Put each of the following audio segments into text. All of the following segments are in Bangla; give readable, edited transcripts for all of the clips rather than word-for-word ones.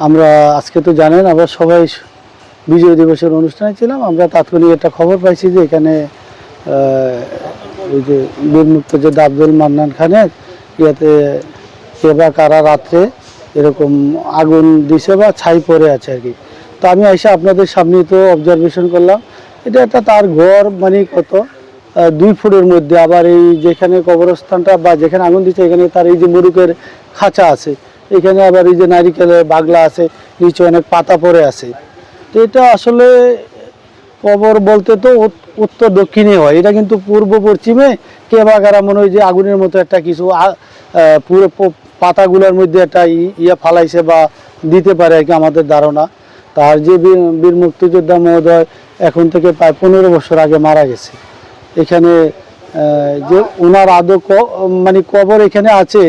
আমরা আজকে তো জানেন আমরা সবাই বিজয় দিবসের অনুষ্ঠানে ছিলাম। আমরা তাৎক্ষণিক একটা খবর পাইছি যে এখানে ওই যে বীর মুক্তিযোদ্ধা আব্দুল মান্নান খানের ইয়াতে কে বা কারা রাত্রে এরকম আগুন দিছে বা ছাই পড়ে আছে আর কি। তো আমি এসে আপনাদের সামনে তো অবজারভেশন করলাম, এটা একটা তার ঘর মানে কত 2 ফুটের মধ্যে, আবার এই যেখানে কবরস্থানটা বা যেখানে আগুন দিচ্ছে এখানে তার এই যে মুরুকের খাঁচা আছে, এখানে আবার এই যে নারিকেলের বাগলা আছে, নিচে অনেক পাতা পড়ে আছে। তো এটা আসলে কবর বলতে তো উত্তর দক্ষিণে হয়, এটা কিন্তু পূর্ব পশ্চিমে কে বা কারা মনে হয় যে আগুনের মতো একটা কিছু পুরো পাতাগুলোর মধ্যে একটা ইয়া ফালাইছে বা দিতে পারে আর কি আমাদের ধারণা। তার যে বীর মুক্তিযোদ্ধা মহোদয় এখন থেকে প্রায় 15 বছর আগে মারা গেছে। এখানে যে ওনার আদৌ মানে কবর এখানে আছে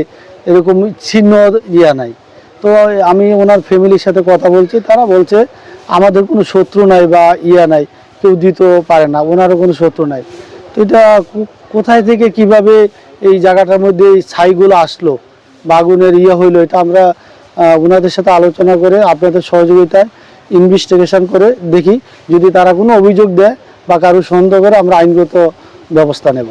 এরকম চিহ্ন ইয়া নাই। তো আমি ওনার ফ্যামিলির সাথে কথা বলছি, তারা বলছে আমাদের কোনো শত্রু নাই বা ইয়া নাই, কেউ দিতেও পারে না, ওনারও কোনো শত্রু নাই। তো এটা কোথায় থেকে কিভাবে এই জায়গাটার মধ্যে এই ছাইগুলো আসলো বা আগুনের ইয়ে হইলো, এটা আমরা ওনাদের সাথে আলোচনা করে আপনাদের সহযোগিতায় ইনভেস্টিগেশন করে দেখি, যদি তারা কোনো অভিযোগ দেয় বা কারো সন্দেহ করে আমরা আইনগত ব্যবস্থা নেব।